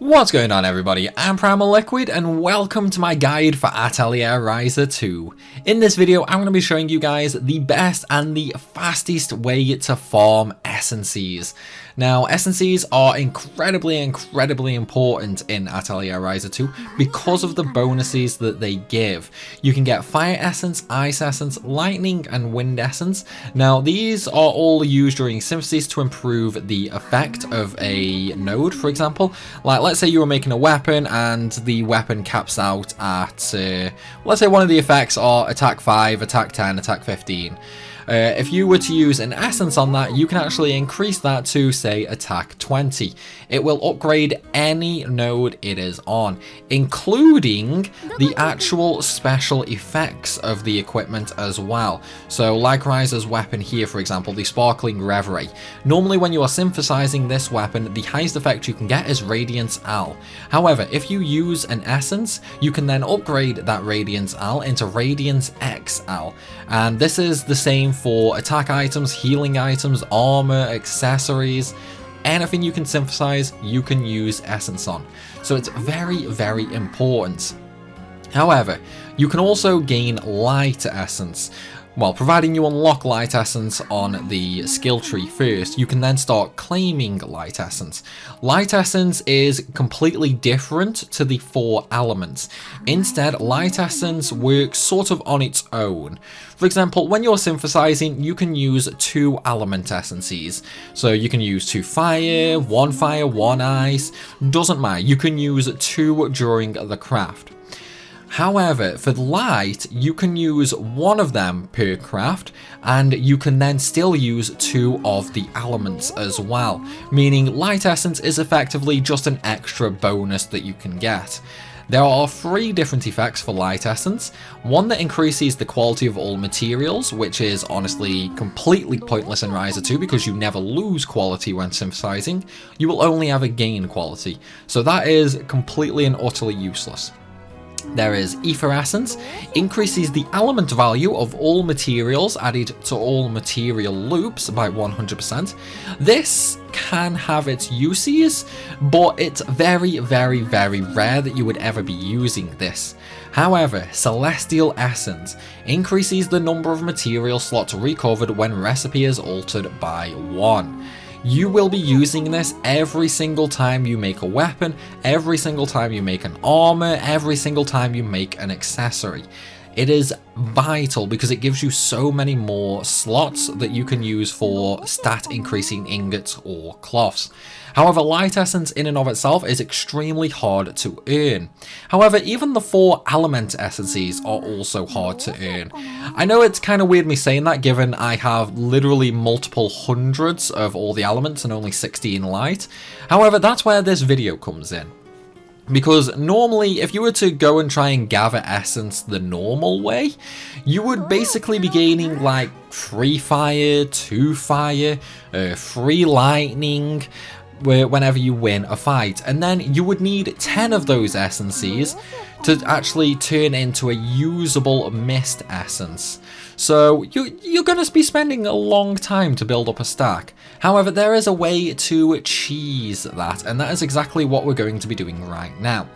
What's going on, everybody? I'm Primalliquid and welcome to my guide for Atelier Ryza 2. In this video I'm going to be showing you guys the best and the fastest way to farm essences. Now essences are incredibly important in Atelier Ryza 2 because of the bonuses that they give. You can get fire essence, ice essence, lightning and wind essence. Now these are all used during synthesis to improve the effect of a node, for example. Like let's say you were making a weapon and the weapon caps out at, let's say one of the effects are attack 5, attack 10, attack 15. If you were to use an essence on that, you can actually increase that to, say, attack 20. It will upgrade any node it is on, including the actual special effects of the equipment as well. So like Ryza's weapon here, for example, the Sparkling Reverie. Normally when you are synthesizing this weapon, the highest effect you can get is Radiance Al. However, if you use an essence, you can then upgrade that Radiance Al into Radiance X Al. And this is the same for attack items, healing items, armor, accessories, anything you can synthesize, you can use essence on. So it's very important. However, you can also gain light essence. Well, providing you unlock light essence on the skill tree first, you can then start claiming light essence. Light essence is completely different to the 4 elements. Instead, light essence works sort of on its own. For example, when you're synthesizing, you can use 2 element essences. So you can use 2 fire, 1 ice, doesn't matter. You can use 2 during the craft. However, for light, you can use 1 of them per craft, and you can then still use 2 of the elements as well, meaning light essence is effectively just an extra bonus that you can get. There are 3 different effects for light essence. One that increases the quality of all materials, which is honestly completely pointless in Ryza 2 because you never lose quality when synthesizing, you will only ever gain quality. So that is completely and utterly useless. There is Ether Essence, increases the element value of all materials added to all material loops by 100%. This can have its uses, but it's very rare that you would ever be using this. However, Celestial Essence increases the number of material slots recovered when recipe is altered by 1. You will be using this every single time you make a weapon, every single time you make an armor, every single time you make an accessory. It is vital because it gives you so many more slots that you can use for stat increasing ingots or cloths. However, light essence in and of itself is extremely hard to earn. However, even the 4 element essences are also hard to earn. I know it's kind of weird me saying that given I have literally multiple hundreds of all the elements and only 16 light. However, that's where this video comes in. Because normally, if you were to go and try and gather essence the normal way, you would basically be gaining like 3 fire, 2 fire, 3 lightning, whenever you win a fight, and then you would need 10 of those essences to actually turn into a usable mist essence. So you're going to be spending a long time to build up a stack. However, there is a way to cheese that, and that is exactly what we're going to be doing right now.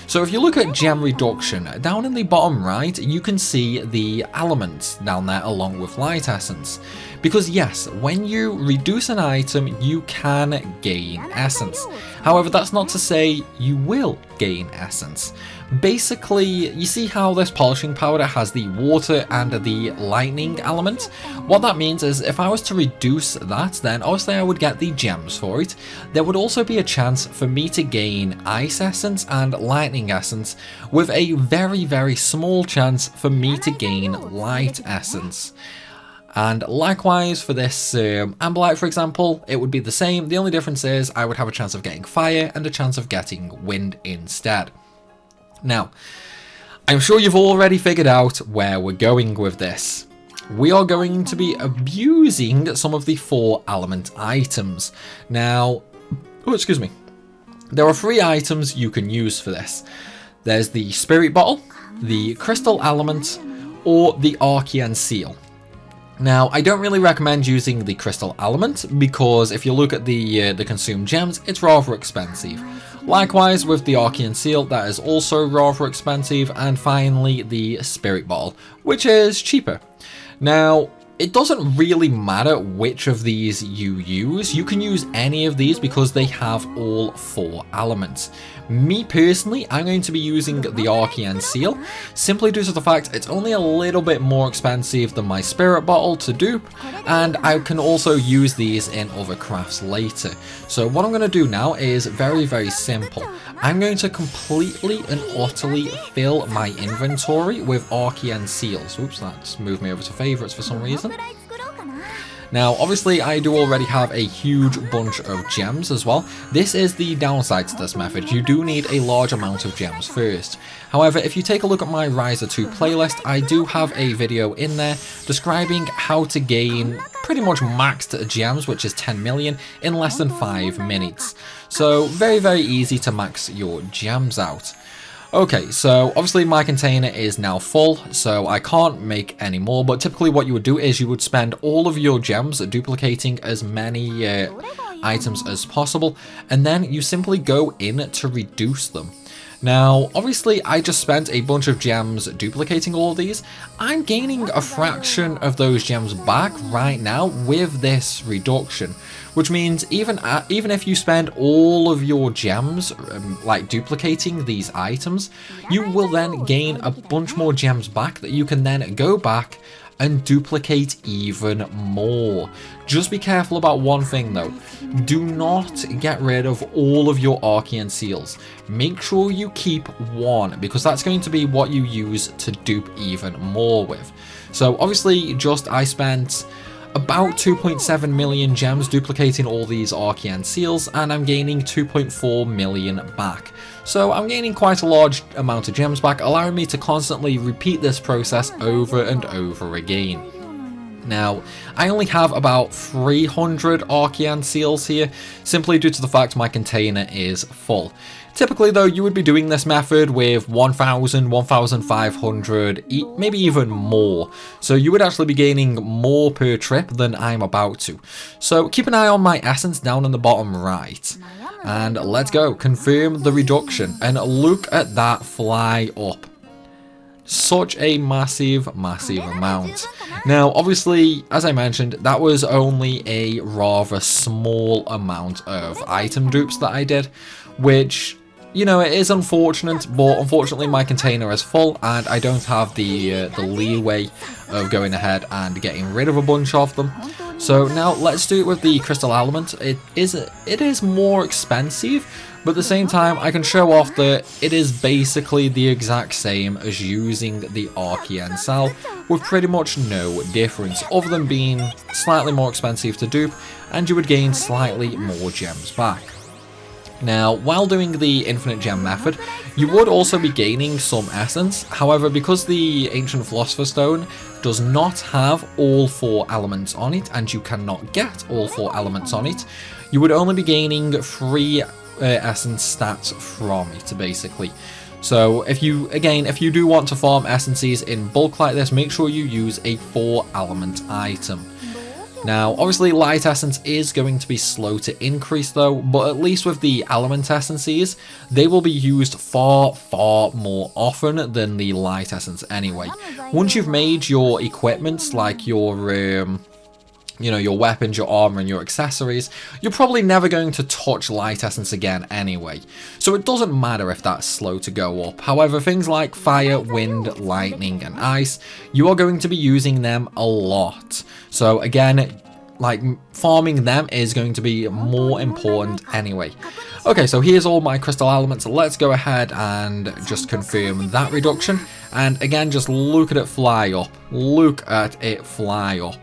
So if you look at gem reduction, down in the bottom right, you can see the elements down there along with light essence. Because yes, when you reduce an item, you can gain essence. However, that's not to say you will gain essence. Basically, you see how this polishing powder has the water and the lightning element? What that means is if I was to reduce that, then obviously I would get the gems for it. There would also be a chance for me to gain ice essence and lightning essence, with a very small chance for me to gain light essence. And likewise for this Amberlight, for example, it would be the same. The only difference is I would have a chance of getting fire and a chance of getting wind instead. Now, I'm sure you've already figured out where we're going with this. We are going to be abusing some of the 4 element items. Now, excuse me. There are 3 items you can use for this. There's the Spirit Bottle, the Crystal Element, or the Archean Seal. Now, I don't really recommend using the crystal element because if you look at the consumed gems, it's rather expensive. Likewise with the Archean Seal, that is also rather expensive, and finally the Spirit Bottle, which is cheaper. Now, it doesn't really matter which of these you use. You can use any of these because they have all 4 elements. Me personally, I'm going to be using the Archean Seal, simply due to the fact it's only a little bit more expensive than my Spirit Bottle to dupe, and I can also use these in other crafts later. So what I'm going to do now is very simple. I'm going to completely and utterly fill my inventory with Archean Seals. Oops, that's moved me over to favorites for some reason. Now, obviously, I do already have a huge bunch of gems as well. This is the downside to this method. You do need a large amount of gems first. However, if you take a look at my Ryza 2 playlist, I do have a video in there describing how to gain pretty much maxed gems, which is 10 million, in less than 5 minutes. So, very easy to max your gems out. Okay, so obviously my container is now full, so I can't make any more, but typically what you would do is you would spend all of your gems duplicating as many items as possible, and then you simply go in to reduce them. Now, obviously, I just spent a bunch of gems duplicating all of these. I'm gaining a fraction of those gems back right now with this reduction, which means even if you spend all of your gems like duplicating these items, you will then gain a bunch more gems back that you can then go back and duplicate even more. Just be careful about one thing though. Do not get rid of all of your Archean Seals. Make sure you keep one, because that's going to be what you use to dupe even more with. So obviously I spent about 2.7 million gems duplicating all these Archean Seals, and I'm gaining 2.4 million back. So I'm gaining quite a large amount of gems back, allowing me to constantly repeat this process over and over again. Now, I only have about 300 Archean Seals here, simply due to the fact my container is full. Typically though, you would be doing this method with 1,000, 1,500, maybe even more. So you would actually be gaining more per trip than I'm about to. So keep an eye on my essence down in the bottom right. And let's go, confirm the reduction, and look at that fly up. Such a massive amount. Now, obviously, as I mentioned, that was only a rather small amount of item dupes that I did, which, you know, it is unfortunate, but unfortunately my container is full and I don't have the leeway of going ahead and getting rid of a bunch of them. So now let's do it with the crystal element. It is more expensive, but at the same time I can show off that it is basically the exact same as using the Archean Cell, with pretty much no difference other than being slightly more expensive to dupe, and you would gain slightly more gems back. Now, while doing the infinite gem method, you would also be gaining some essence. However, because the ancient philosopher's stone does not have all 4 elements on it, and you cannot get all 4 elements on it, you would only be gaining 3 essence stats from it, basically. So if you do want to farm essences in bulk like this, make sure you use a 4 element item. Now, obviously light essence is going to be slow to increase though, but at least with the element essences, they will be used far more often than the light essence anyway. Once you've made your equipments, like your you know, your weapons, your armor, and your accessories, you're probably never going to touch light essence again anyway. So it doesn't matter if that's slow to go up. However, things like fire, wind, lightning, and ice, you are going to be using them a lot. So again, like, farming them is going to be more important anyway. Okay, so here's all my crystal elements. Let's go ahead and just confirm that reduction. And again, just look at it fly up. Look at it fly up.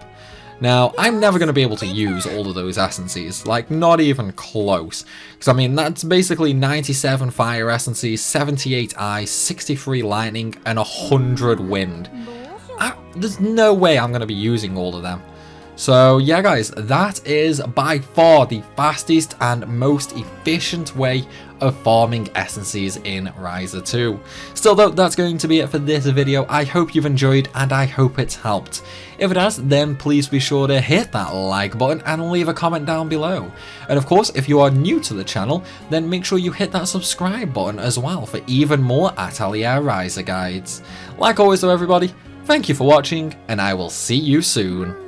Now, I'm never going to be able to use all of those essences, like not even close. Because I mean, that's basically 97 fire essences, 78 ice, 63 lightning, and 100 wind. There's no way I'm going to be using all of them. So yeah guys, that is by far the fastest and most efficient way of farming essences in Ryza 2. Still though, that's going to be it for this video. I hope you've enjoyed and I hope it's helped. If it has, then please be sure to hit that like button and leave a comment down below. And of course, if you are new to the channel, then make sure you hit that subscribe button as well for even more Atelier Ryza guides. Like always though everybody, thank you for watching and I will see you soon.